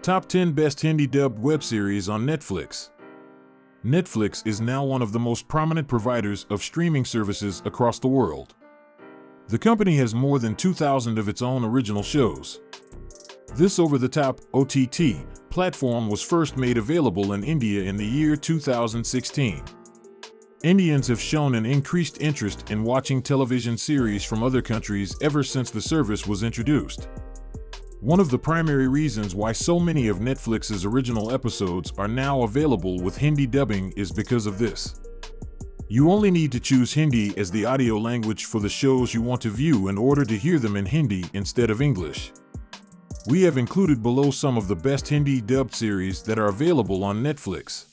Top 10 Best Hindi-Dubbed Web Series on Netflix. Netflix is now one of the most prominent providers of streaming services across the world. The company has more than 2,000 of its own original shows. This over-the-top OTT platform was first made available in India in the year 2016. Indians have shown an increased interest in watching television series from other countries ever since the service was introduced. One of the primary reasons why so many of Netflix's original episodes are now available with Hindi dubbing is because of this. You only need to choose Hindi as the audio language for the shows you want to view in order to hear them in Hindi instead of English. We have included below some of the best Hindi dubbed series that are available on Netflix.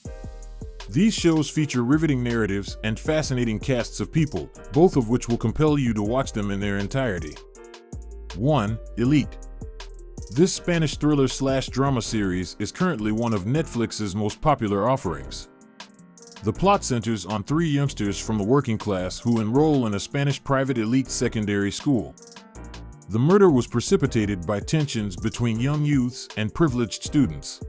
These shows feature riveting narratives and fascinating casts of people, both of which will compel you to watch them in their entirety. 1. Elite. This Spanish thriller/drama series is currently one of Netflix's most popular offerings. The plot centers on three youngsters from the working class who enroll in a Spanish private elite secondary school. The murder was precipitated by tensions between young youths and privileged students.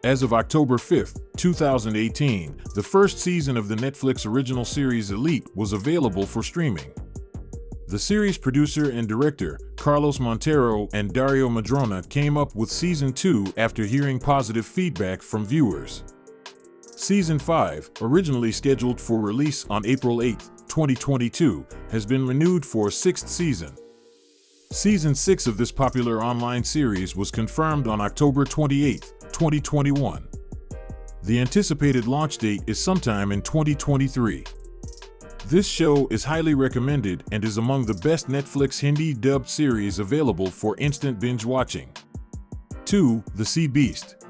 As of October 5, 2018, the first season of the Netflix original series Elite was available for streaming. The series producer and director, Carlos Montero and Dario Madrona, came up with Season 2 after hearing positive feedback from viewers. Season 5, originally scheduled for release on April 8, 2022, has been renewed for a sixth season. Season 6 of this popular online series was confirmed on October 28, 2021. The anticipated launch date is sometime in 2023. This show is highly recommended and is among the best Netflix Hindi dubbed series available for instant binge watching. 2. The Sea Beast.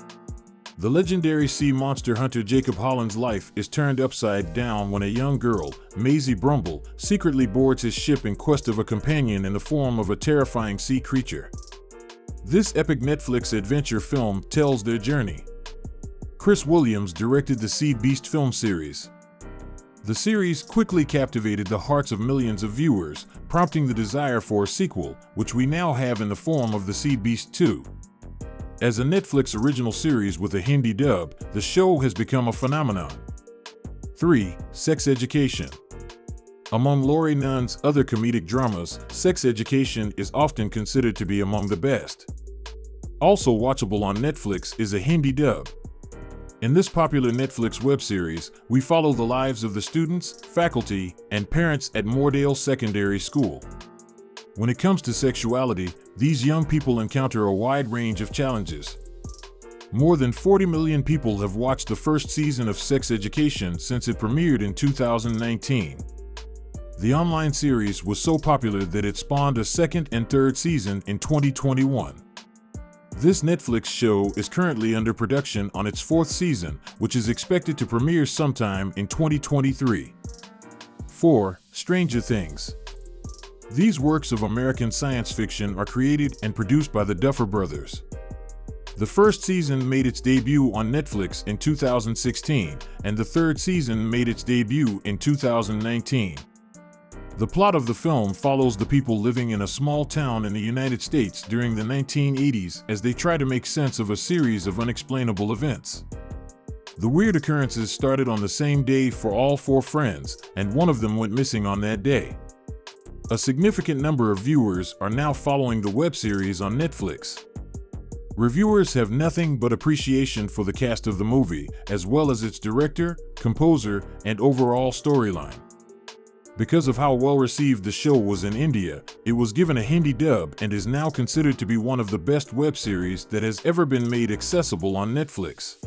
The legendary sea monster hunter Jacob Holland's life is turned upside down when a young girl, Maisie Brumble, secretly boards his ship in quest of a companion in the form of a terrifying sea creature. This epic Netflix adventure film tells their journey. Chris Williams directed the Sea Beast film series. The series quickly captivated the hearts of millions of viewers, prompting the desire for a sequel, which we now have in the form of The Sea Beast 2. As a Netflix original series with a Hindi dub, the show has become a phenomenon. 3. Sex Education. Among Laurie Nunn's other comedic dramas, Sex Education is often considered to be among the best. Also watchable on Netflix is a Hindi dub. In this popular Netflix web series, we follow the lives of the students, faculty, and parents at Moordale Secondary School. When it comes to sexuality, these young people encounter a wide range of challenges. More than 40 million people have watched the first season of Sex Education since it premiered in 2019. The online series was so popular that it spawned a second and third season in 2021. This Netflix show is currently under production on its fourth season, which is expected to premiere sometime in 2023. 4. Stranger Things. These works of American science fiction are created and produced by the Duffer Brothers. The first season made its debut on Netflix in 2016, and the third season made its debut in 2019. The plot of the film follows the people living in a small town in the United States during the 1980s as they try to make sense of a series of unexplainable events. The weird occurrences started on the same day for all four friends, and one of them went missing on that day. A significant number of viewers are now following the web series on Netflix. Reviewers have nothing but appreciation for the cast of the movie, as well as its director, composer, and overall storyline. Because of how well received the show was in India, it was given a Hindi dub and is now considered to be one of the best web series that has ever been made accessible on Netflix.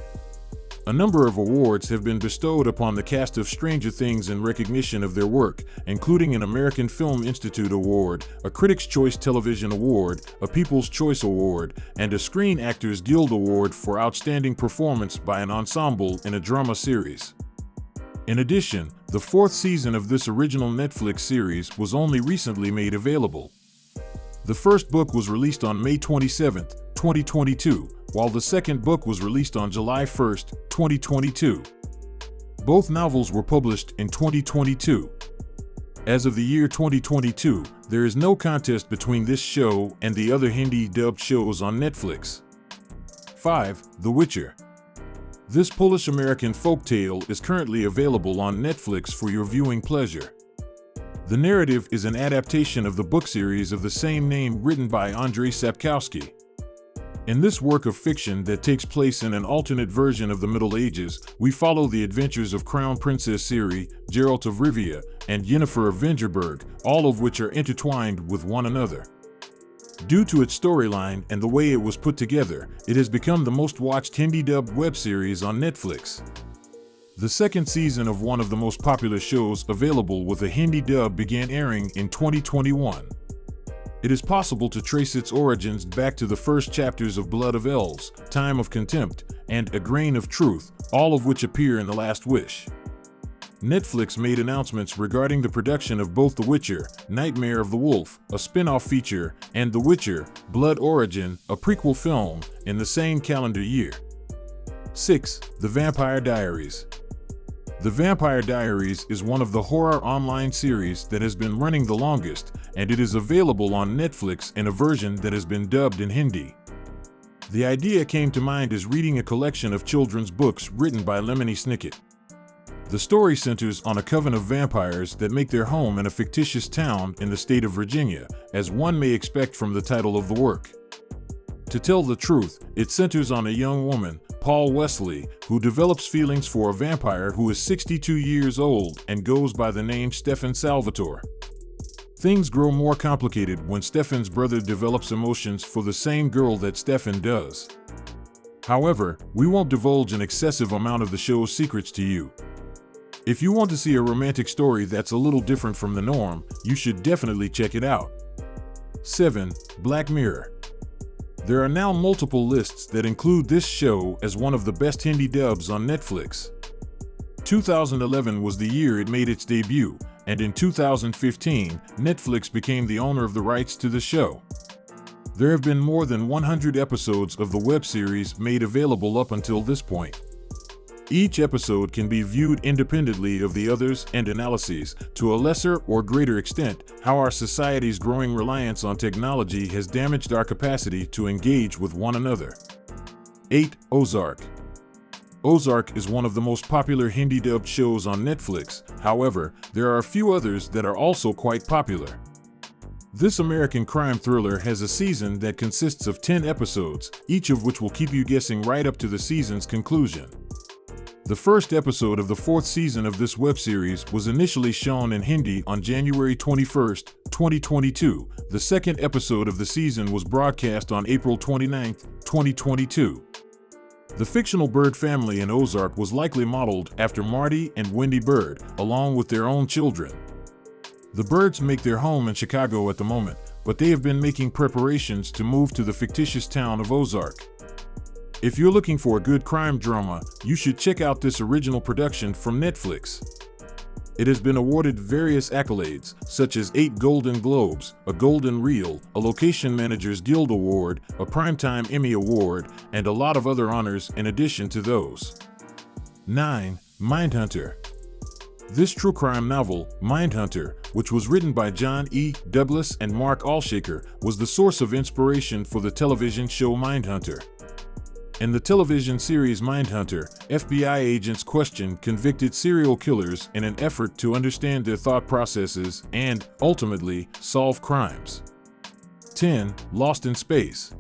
A number of awards have been bestowed upon the cast of Stranger Things in recognition of their work, including an American Film Institute Award, a Critics' Choice Television Award, a People's Choice Award, and a Screen Actors Guild Award for outstanding performance by an ensemble in a drama series. In addition, the fourth season of this original Netflix series was only recently made available. The first book was released on May 27, 2022, while the second book was released on July 1, 2022. Both novels were published in 2022. As of the year 2022, there is no contest between this show and the other Hindi dubbed shows on Netflix. 5. The Witcher. This Polish-American folktale is currently available on Netflix for your viewing pleasure. The narrative is an adaptation of the book series of the same name written by Andrzej Sapkowski. In this work of fiction that takes place in an alternate version of the Middle Ages, we follow the adventures of Crown Princess Ciri, Geralt of Rivia, and Yennefer of Vengerberg, all of which are intertwined with one another. Due to its storyline and the way it was put together, it has become the most watched Hindi-dubbed web series on Netflix. The second season of one of the most popular shows available with a Hindi dub began airing in 2021. It is possible to trace its origins back to the first chapters of Blood of Elves, Time of Contempt, and A Grain of Truth, all of which appear in The Last Wish. Netflix made announcements regarding the production of both The Witcher, Nightmare of the Wolf, a spin-off feature, and The Witcher, Blood Origin, a prequel film, in the same calendar year. 6. The Vampire Diaries. The Vampire Diaries is one of the horror online series that has been running the longest, and it is available on Netflix in a version that has been dubbed in Hindi. The idea came to mind as reading a collection of children's books written by Lemony Snicket. The story centers on a coven of vampires that make their home in a fictitious town in the state of Virginia, as one may expect from the title of the work. To tell the truth, it centers on a young woman, Paul Wesley, who develops feelings for a vampire who is 62 years old and goes by the name Stefan Salvatore. Things grow more complicated when Stefan's brother develops emotions for the same girl that Stefan does. However, we won't divulge an excessive amount of the show's secrets to you. If you want to see a romantic story that's a little different from the norm, you should definitely check it out. 7. Black Mirror. There are now multiple lists that include this show as one of the best Hindi dubs on Netflix. 2011 was the year it made its debut, and in 2015, Netflix became the owner of the rights to the show. There have been more than 100 episodes of the web series made available up until this point. Each episode can be viewed independently of the others and analyses, to a lesser or greater extent, how our society's growing reliance on technology has damaged our capacity to engage with one another. 8. Ozark. Ozark is one of the most popular Hindi-dubbed shows on Netflix. However, there are a few others that are also quite popular. This American crime thriller has a season that consists of 10 episodes, each of which will keep you guessing right up to the season's conclusion. The first episode of the fourth season of this web series was initially shown in Hindi on January 21, 2022. The second episode of the season was broadcast on April 29, 2022. The fictional Bird family in Ozark was likely modeled after Marty and Wendy Bird, along with their own children. The Birds make their home in Chicago at the moment, but they have been making preparations to move to the fictitious town of Ozark. If you're looking for a good crime drama, you should check out this original production from Netflix. It has been awarded various accolades, such as 8 Golden Globes, a Golden Reel, a Location Managers Guild Award, a Primetime Emmy Award, and a lot of other honors in addition to those. 9. Mindhunter. This true crime novel, Mindhunter, which was written by John E. Douglas and Mark Alshaker, was the source of inspiration for the television show Mindhunter. In the television series Mindhunter, FBI agents question convicted serial killers in an effort to understand their thought processes and, ultimately, solve crimes. 10. Lost in Space.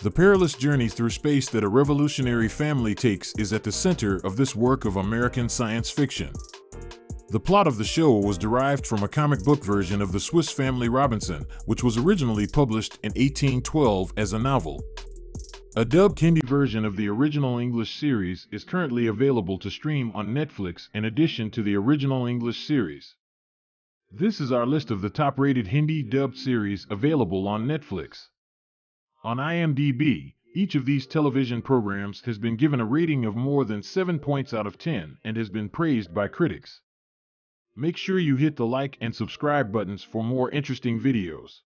The perilous journey through space that a revolutionary family takes is at the center of this work of American science fiction. The plot of the show was derived from a comic book version of The Swiss Family Robinson, which was originally published in 1812 as a novel. A dubbed Hindi version of the original English series is currently available to stream on Netflix in addition to the original English series. This is our list of the top-rated Hindi dubbed series available on Netflix. On IMDb, each of these television programs has been given a rating of more than 7 points out of 10 and has been praised by critics. Make sure you hit the like and subscribe buttons for more interesting videos.